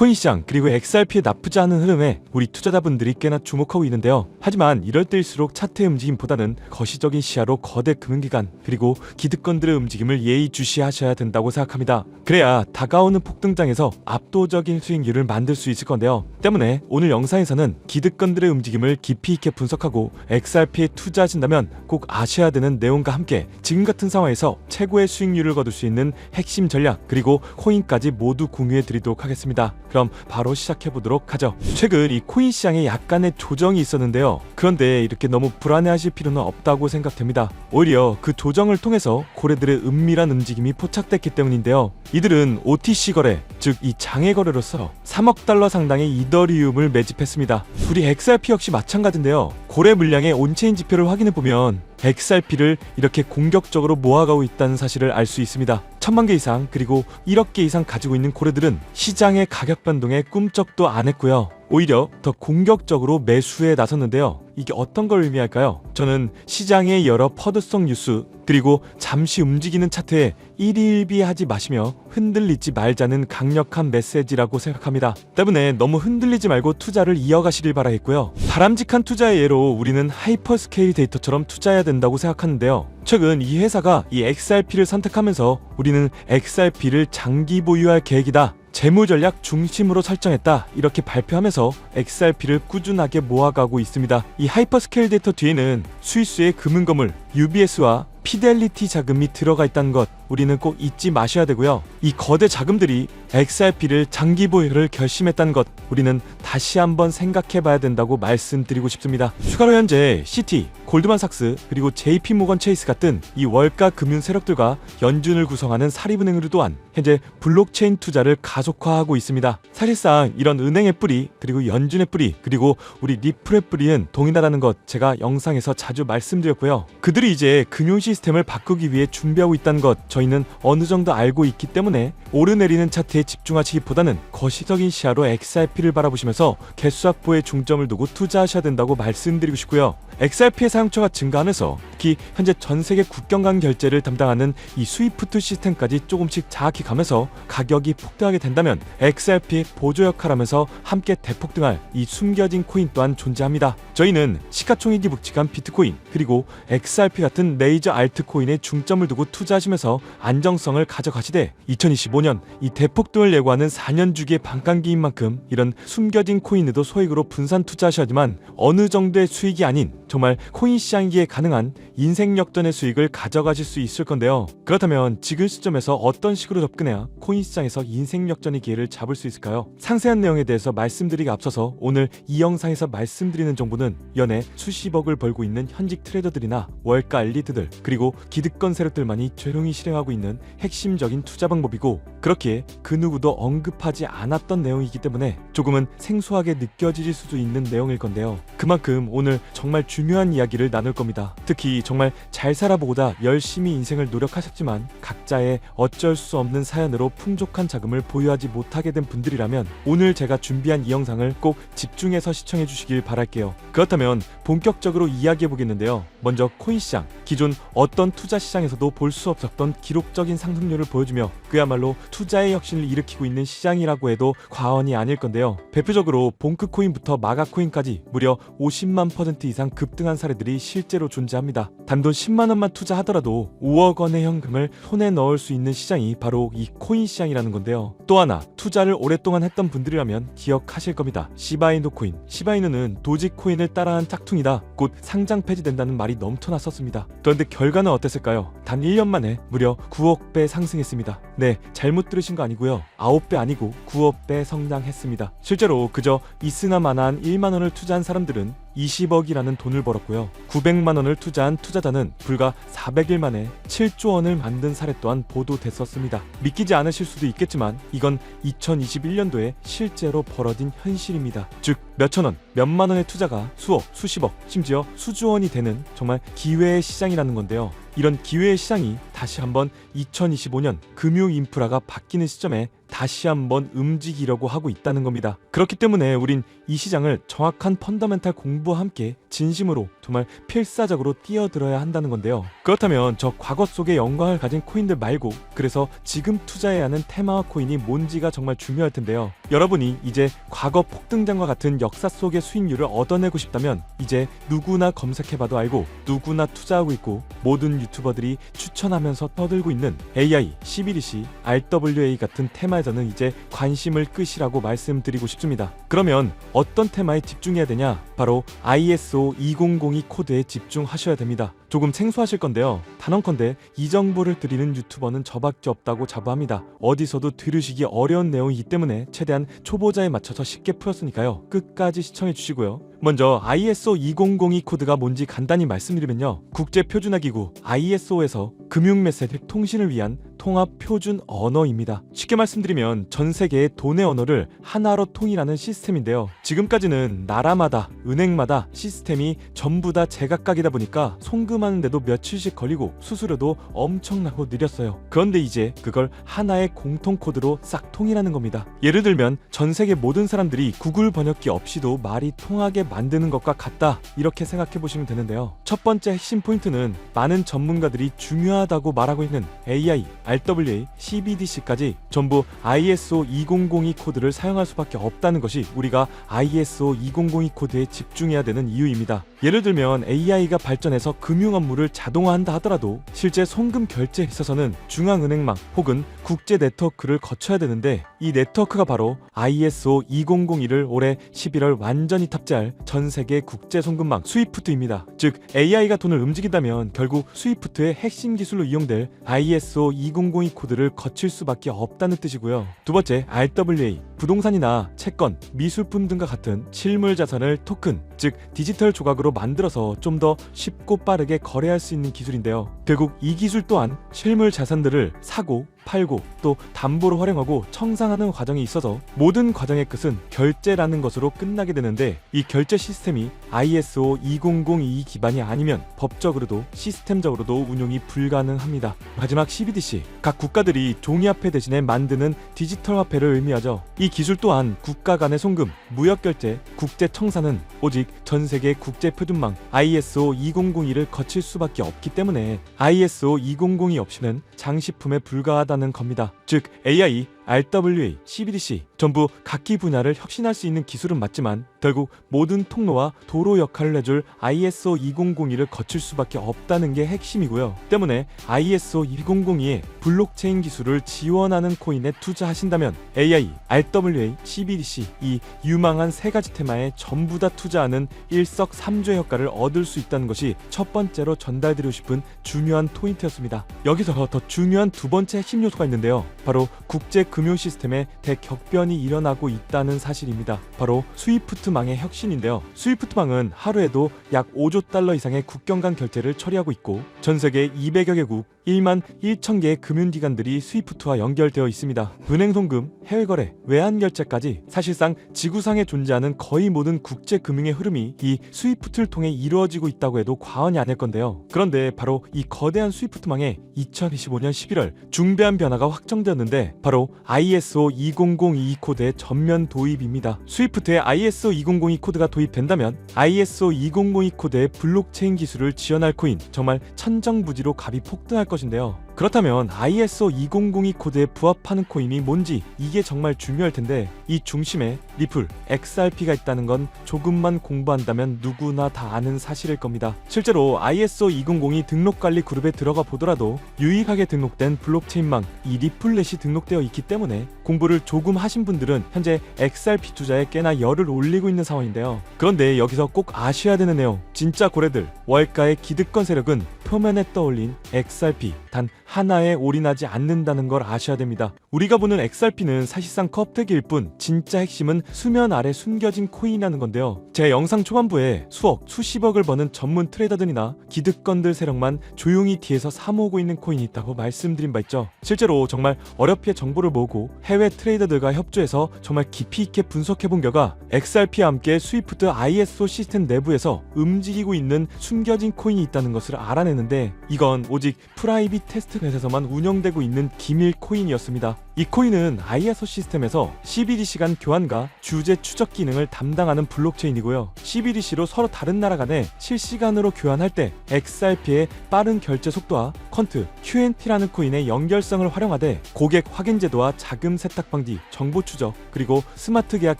코인 시장 그리고 XRP의 나쁘지 않은 흐름에 우리 투자자분들이 꽤나 주목하고 있는데요. 하지만 이럴 때일수록 차트의 움직임보다는 거시적인 시야로 거대 금융기관 그리고 기득권들의 움직임을 예의주시하셔야 된다고 생각합니다. 그래야 다가오는 폭등장에서 압도적인 수익률을 만들 수 있을 건데요. 때문에 오늘 영상에서는 기득권들의 움직임을 깊이 있게 분석하고 XRP에 투자하신다면 꼭 아셔야 되는 내용과 함께 지금 같은 상황에서 최고의 수익률을 거둘 수 있는 핵심 전략 그리고 코인까지 모두 공유해 드리도록 하겠습니다. 그럼 바로 시작해 보도록 하죠. 최근 이 코인 시장에 약간의 조정이 있었는데요. 그런데 이렇게 너무 불안해하실 필요는 없다고 생각됩니다. 오히려 그 조정을 통해서 고래들의 은밀한 움직임이 포착됐기 때문인데요. 이들은 OTC 거래, 즉 이 장외 거래로서 3억 달러 상당의 이더리움을 매집했습니다. 우리 XRP 역시 마찬가지인데요. 고래 물량의 온체인 지표를 확인해 보면 XRP를 이렇게 공격적으로 모아가고 있다는 사실을 알 수 있습니다. 1000만 개 이상 그리고 1억 개 이상 가지고 있는 고래들은 시장의 가격 변동에 꿈쩍도 안 했고요. 오히려 더 공격적으로 매수에 나섰는데요. 이게 어떤 걸 의미할까요? 저는 시장의 여러 퍼드성 뉴스 그리고 잠시 움직이는 차트에 일희일비하지 마시며 흔들리지 말자는 강력한 메시지라고 생각합니다. 때문에 너무 흔들리지 말고 투자를 이어가시길 바라겠고요. 바람직한 투자의 예로 우리는 하이퍼스케일 데이터처럼 투자해야 된다고 생각하는데요. 최근 이 회사가 이 XRP를 선택하면서 우리는 XRP를 장기 보유할 계획이다. 재무전략 중심으로 설정했다 이렇게 발표하면서 XRP를 꾸준하게 모아가고 있습니다. 이 하이퍼스케일 데이터 뒤에는 스위스의 금융거물 UBS와 피델리티 자금이 들어가 있다는 것 우리는 꼭 잊지 마셔야 되고요. 이 거대 자금들이 XRP를 장기 보유를 결심했다는 것 우리는 다시 한번 생각해 봐야 된다고 말씀드리고 싶습니다. 추가로 현재 시티, 골드만삭스 그리고 JP모건 체이스 같은 이 월가 금융 세력들과 연준을 구성하는 사립은행으로 또한 현재 블록체인 투자를 가속화하고 있습니다. 사실상 이런 은행의 뿌리 그리고 연준의 뿌리 그리고 우리 리플의 뿌리는 동일하다는 것 제가 영상에서 자주 말씀드렸고요. 그들이 이제 금융 시스템을 바꾸기 위해 준비하고 있다는 것 저희는 어느 정도 알고 있기 때문에 오르내리는 차트에 집중하시기보다는 거시적인 시야로 XRP를 바라보시면서 개수확보에 중점을 두고 투자하셔야 된다고 말씀드리고 싶고요. XRP의 사용처가 증가하면서 특히 현재 전 세계 국경 간 결제를 담당하는 이 스위프트 시스템까지 조금씩 장악해 가면서 가격이 폭등하게 된다면 XRP의 보조 역할하면서 함께 대폭등할 이 숨겨진 코인 또한 존재합니다. 저희는 시가총액이 묵직한 비트코인 그리고 XRP 같은 메이저 알트코인에 중점을 두고 투자하시면서 안정성을 가져가시되 2025년 이 대폭등을 예고하는 4년 주기의 반감기인 만큼 이런 숨겨진 코인에도 소액으로 분산 투자하셔야지만 어느 정도의 수익이 아닌 정말 코인 시장기에 가능한 인생 역전의 수익을 가져가실 수 있을 건데요. 그렇다면 지금 시점에서 어떤 식으로 접근해야 코인 시장에서 인생 역전의 기회를 잡을 수 있을까요? 상세한 내용에 대해서 말씀드리기 앞서서 오늘 이 영상에서 말씀드리는 정보는 연애 수십억을 벌고 있는 현직 트레이더들이나 월가 엘리트들 그리고 기득권 세력들만이 조용히 실행하고 있는 핵심적인 투자 방법이고 그렇기에 그 누구도 언급하지 않았던 내용이기 때문에 조금은 생소하게 느껴질 수도 있는 내용일 건데요. 그만큼 오늘 정말 중요한 이야기를 나눌 겁니다. 특히 정말 잘 살아보고자 열심히 인생을 노력하셨지만 각자의 어쩔 수 없는 사연으로 풍족한 자금을 보유하지 못하게 된 분들이라면 오늘 제가 준비한 이 영상을 꼭 집중해서 시청해 주시길 바랄게요. 그렇다면 본격적으로 이야기해 보겠는데요. 먼저 코인 시장, 기존 어떤 투자 시장에서도 볼 수 없었던 기록적인 상승률을 보여주며 그야말로 투자의 혁신을 일으키고 있는 시장이라고 해도 과언이 아닐 건데요. 대표적으로 봉크코인부터 마가코인까지 무려 50만 % 이상 급등한 사례들이 실제로 존재합니다. 단돈 10만원만 투자하더라도 5억 원의 현금을 손에 넣을 수 있는 시장이 바로 이 코인 시장이라는 건데요. 또 하나 투자를 오랫동안 했던 분들이라면 기억하실 겁니다. 시바이누 코인. 시바이누는 도지코인을 따라한 짝퉁이다. 곧 상장 폐지된다는 말이 넘쳐났었습니다. 그런데 결과는 어땠을까요? 단 1년 만에 무려 9억 배 상승했습니다. 네, 잘못 들으신 거 아니고요. 9배 아니고 9억 배 성장했습니다. 실제로 그저 있으나마나한 1만 원을 투자한 사람들은 20억이라는 돈을 벌었고요. 900만 원을 투자한 투자자는 불과 400일 만에 7조 원을 만든 사례 또한 보도됐었습니다. 믿기지 않으실 수도 있겠지만 이건 2021년도에 실제로 벌어진 현실입니다. 즉 몇천 원, 몇만 원의 투자가 수억, 수십억, 심지어 수조 원이 되는 정말 기회의 시장이라는 건데요. 이런 기회의 시장이 다시 한번 2025년 금융 인프라가 바뀌는 시점에 다시 한번 움직이려고 하고 있다는 겁니다. 그렇기 때문에 우린 이 시장을 정확한 펀더멘탈 공부와 함께 진심으로 정말 필사적으로 뛰어들어야 한다는 건데요. 그렇다면 저 과거 속의 영광을 가진 코인들 말고 그래서 지금 투자해야 하는 테마화 코인이 뭔지가 정말 중요할 텐데요. 여러분이 이제 과거 폭등장과 같은 역사 속의 수익률을 얻어내고 싶다면 이제 누구나 검색해봐도 알고 누구나 투자하고 있고 모든 유튜버들이 추천하면서 떠들고 있는 AI, CBDC, RWA 같은 테마에서는 이제 관심을 끄시라고 말씀드리고 싶습니다. 그러면 어떤 테마에 집중해야 되냐? 바로 ISO 2002 코드에 집중하셔야 됩니다. 조금 생소하실 건데요. 단언컨대 이 정보를 드리는 유튜버는 저밖에 없다고 자부합니다. 어디서도 들으시기 어려운 내용이기 때문에 최대한 초보자에 맞춰서 쉽게 풀었으니까요. 끝까지 시청해 주시고요. 먼저 ISO 2002 코드가 뭔지 간단히 말씀드리면요. 국제표준화기구 ISO에서 금융메시지 통신을 위한 통합 표준 언어입니다. 쉽게 말씀드리면 전 세계의 돈의 언어를 하나로 통일하는 시스템인데요. 지금까지는 나라마다 은행마다 시스템이 전부 다 제각각이다 보니까 송금하는데도 며칠씩 걸리고 수수료도 엄청나고 느렸어요. 그런데 이제 그걸 하나의 공통 코드로 싹 통일하는 겁니다. 예를 들면 전 세계 모든 사람들이 구글 번역기 없이도 말이 통하게 만드는 것과 같다, 이렇게 생각해 보시면 되는데요. 첫 번째 핵심 포인트는 많은 전문가들이 중요하다고 말하고 있는 AI, RWA, CBDC까지 전부 ISO 2002 코드를 사용할 수밖에 없다는 것이 우리가 ISO 2002 코드에 집중해야 되는 이유입니다. 예를 들면 AI가 발전해서 금융 업무를 자동화한다 하더라도 실제 송금 결제에 있어서는 중앙은행망 혹은 국제 네트워크를 거쳐야 되는데 이 네트워크가 바로 ISO 2001을 올해 11월 완전히 탑재할 전 세계 국제 송금망 스위프트입니다. 즉 AI가 돈을 움직인다면 결국 스위프트의 핵심 기술로 이용될 ISO 2002 코드를 거칠 수밖에 없다는 뜻이고요. 두 번째, RWA, 부동산이나 채권, 미술품 등과 같은 실물 자산을 토큰, 즉 디지털 조각으로 만들어서 좀 더 쉽고 빠르게 거래할 수 있는 기술인데요. 결국 이 기술 또한 실물 자산들을 사고 팔고 또 담보로 활용하고 청산하는 과정에 있어서 모든 과정의 끝은 결제라는 것으로 끝나게 되는데 이 결제 시스템이 ISO 2002 기반이 아니면 법적으로도 시스템적으로도 운용이 불가능합니다. 마지막 CBDC, 각 국가들이 종이화폐 대신에 만드는 디지털 화폐를 의미하죠. 이 기술 또한 국가 간의 송금, 무역 결제, 국제 청산은 오직 전 세계 국제 표준망 ISO 2002를 거칠 수밖에 없기 때문에 ISO 2002 없이는 장식품에 불과하다는 겁니다. 즉 AI, RWA, CBDC 전부 각기 분야를 혁신할 수 있는 기술은 맞지만 결국 모든 통로와 도로 역할을 해줄 ISO 2002를 거칠 수밖에 없다는 게 핵심이고요. 때문에 ISO 2002의 블록체인 기술을 지원하는 코인에 투자하신다면 AI, RWA, CBDC 이 유망한 세 가지 테마에 전부 다 투자하는 일석삼조의 효과를 얻을 수 있다는 것이 첫 번째로 전달드리고 싶은 중요한 포인트였습니다. 여기서 더 중요한 두 번째 핵심 요소가 있는데요. 바로 국제 금융 시스템에 대격변이 일어나고 있다는 사실입니다. 바로 스위프트망의 혁신인데요. 스위프트망은 하루에도 약 5조 달러 이상의 국경 간 결제를 처리하고 있고 전 세계 200여 개국 1만 1천 개의 금융기관들이 스위프트와 연결되어 있습니다. 은행 송금, 해외 거래, 외환 결제까지 사실상 지구상에 존재하는 거의 모든 국제 금융의 흐름이 이 스위프트를 통해 이루어지고 있다고 해도 과언이 아닐 건데요. 그런데 바로 이 거대한 스위프트망에 2025년 11월 중대한 변화가 확정되었는데 바로 ISO 2002 코드의 전면 도입입니다. 스위프트에 ISO 2002 코드가 도입된다면 ISO 2002 코드의 블록체인 기술을 지원할 코인 정말 천정부지로 값이 폭등할 것인데요. 그렇다면 ISO 2002 코드에 부합하는 코인이 뭔지 이게 정말 중요할 텐데 이 중심에 리플, XRP가 있다는 건 조금만 공부한다면 누구나 다 아는 사실일 겁니다. 실제로 ISO 2002 등록관리 그룹에 들어가 보더라도 유익하게 등록된 블록체인망 이 리플렛이 등록되어 있기 때문에 공부를 조금 하신 분들은 현재 XRP 투자에 꽤나 열을 올리고 있는 상황인데요. 그런데 여기서 꼭 아셔야 되는 내용, 진짜 고래들 월가의 기득권 세력은 표면에 떠올린 XRP 단 하나에 올인하지 않는다는 걸 아셔야 됩니다. 우리가 보는 XRP는 사실상 껍데기일 뿐 진짜 핵심은 수면 아래 숨겨진 코인이라는 건데요. 제 영상 초반부에 수억, 수십억을 버는 전문 트레이더들이나 기득권들 세력만 조용히 뒤에서 사모으고 있는 코인이 있다고 말씀드린 바 있죠. 실제로 정말 어렵게 정보를 모으고 해외 트레이더들과 협조해서 정말 깊이 있게 분석해본 결과 XRP와 함께 스위프트 ISO 시스템 내부에서 움직이고 있는 숨겨진 코인이 있다는 것을 알아내는데 이건 오직 프라이빗 테스트넷에서만 운영되고 있는 기밀 코인이었습니다. 이 코인은 ISO 시스템에서 CBDC 간 교환과 주제 추적 기능을 담당하는 블록체인이고요. CBDC로 서로 다른 나라 간에 실시간으로 교환할 때 XRP의 빠른 결제 속도와 퀀트, QNT라는 코인의 연결성을 활용하되 고객 확인 제도와 자금 세탁 방지, 정보 추적, 그리고 스마트 계약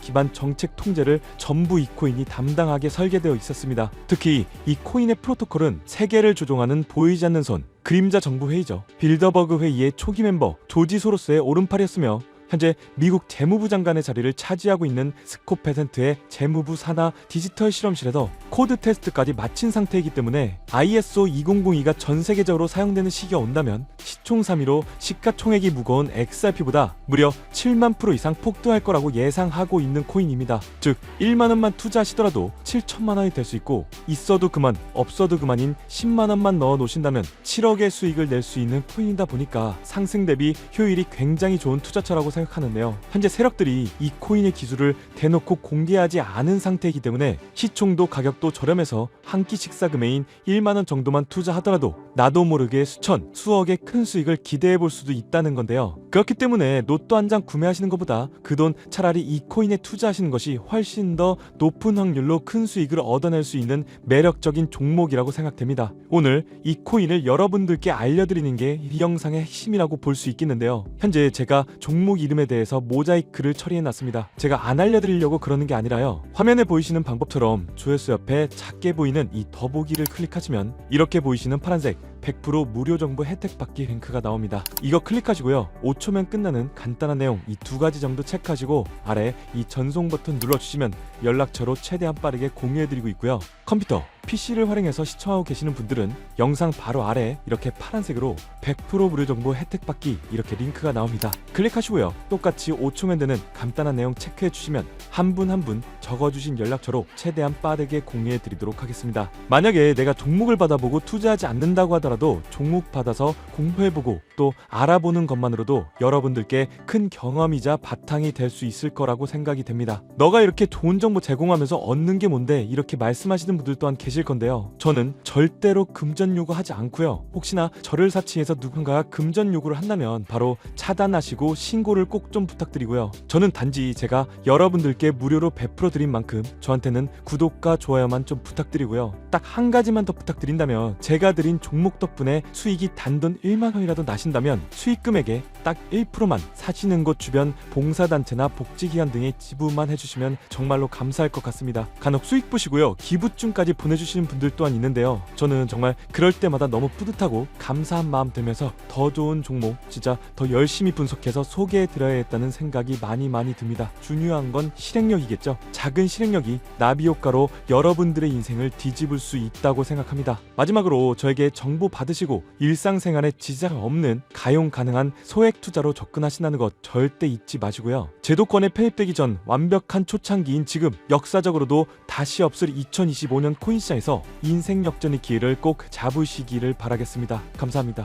기반 정책 통제를 전부 이 코인이 담당하게 설계되어 있었습니다. 특히 이 코인의 프로토콜은 세계를 조종하는 보이지 않는 손, 그림자 정부 회의죠. 빌더버그 회의의 초기 멤버 조지 소로스의 오른팔이었으며 현재 미국 재무부 장관의 자리를 차지하고 있는 스콧 베센트의 재무부 산하 디지털 실험실에서 코드 테스트까지 마친 상태이기 때문에 ISO 2002가 전 세계적으로 사용되는 시기가 온다면 시총 3위로 시가총액이 무거운 XRP보다 무려 7만 프로 이상 폭등할 거라고 예상하고 있는 코인입니다. 즉 1만 원만 투자하시더라도 7천만 원이 될 수 있고 있어도 그만 없어도 그만인 10만 원만 넣어 놓으신다면 7억의 수익을 낼 수 있는 코인이다 보니까 상승 대비 효율이 굉장히 좋은 투자처라고 생각하는데요. 현재 세력들이 이 코인의 기술을 대놓고 공개하지 않은 상태이기 때문에 시총도 가격도 저렴해서 한 끼 식사 금액인 1만 원 정도만 투자하더라도 나도 모르게 수천, 수억의 큰 수익을 기대해 볼 수도 있다는 건데요. 그렇기 때문에 로또 한 장 구매하시는 것보다 그 돈 차라리 이 코인에 투자하시는 것이 훨씬 더 높은 확률로 큰 수익을 얻어낼 수 있는 매력적인 종목이라고 생각됩니다. 오늘 이 코인을 여러분들께 알려드리는 게 이 영상의 핵심이라고 볼 수 있겠는데요. 현재 제가 종목 이름에 대해서 모자이크를 처리해놨습니다. 제가 안 알려드리려고 그러는 게 아니라요. 화면에 보이시는 방법처럼 조회수 옆에 작게 보이는 이 더보기를 클릭하시면 이렇게 보이시는 파란색 100% 무료 정보 혜택 받기 링크가 나옵니다. 이거 클릭하시고요. 5초면 끝나는 간단한 내용 이 두 가지 정도 체크하시고 아래 이 전송 버튼 눌러주시면 연락처로 최대한 빠르게 공유해드리고 있고요. 컴퓨터, PC를 활용해서 시청하고 계시는 분들은 영상 바로 아래 이렇게 파란색으로 100% 무료 정보 혜택 받기 이렇게 링크가 나옵니다. 클릭하시고요. 똑같이 5초면 되는 간단한 내용 체크해 주시면 한 분 한 분 적어주신 연락처로 최대한 빠르게 공유해 드리도록 하겠습니다. 만약에 내가 종목을 받아보고 투자하지 않는다고 하더라도 종목 받아서 공부해보고 또 알아보는 것만으로도 여러분들께 큰 경험이자 바탕이 될 수 있을 거라고 생각이 됩니다. 너가 이렇게 좋은 정보 제공하면서 얻는 게 뭔데 이렇게 말씀하시는 분들 또한 계실 건데요. 저는 절대로 금전 요구하지 않고요. 혹시나 저를 사칭해서 누군가가 금전 요구를 한다면 바로 차단하시고 신고를 꼭 좀 부탁드리고요. 저는 단지 제가 여러분들께 무료로 베풀어 드린 만큼 저한테는 구독과 좋아요만 좀 부탁드리고요. 딱 한 가지만 더 부탁드린다면 제가 드린 종목 덕분에 수익이 단돈 1만 원이라도 나신다면 수익 금액의 딱 1%만 사시는 곳 주변 봉사단체나 복지기관 등에 지불만 해주시면 정말로 감사할 것 같습니다. 간혹 수익 보시고요. 기부증까지 보내주시는 분들 또한 있는데요. 저는 정말 그럴 때마다 너무 뿌듯하고 감사한 마음 들면서 더 좋은 종목 진짜 더 열심히 분석해서 소개해드려야겠다는 생각이 많이 듭니다. 중요한 건 실행력이겠죠. 작은 실행력이 나비 효과로 여러분들의 인생을 뒤집을 수 있다고 생각합니다. 마지막으로 저에게 정보 받으시고 일상생활에 지장 없는 가용 가능한 소액 투자로 접근하신다는 것 절대 잊지 마시고요. 제도권에 폐입되기 전 완벽한 초창기인 지금 역사적으로도 다시 없을 2025년 코인 시장에서 인생 역전의 기회를 꼭 잡으시기를 바라겠습니다. 감사합니다.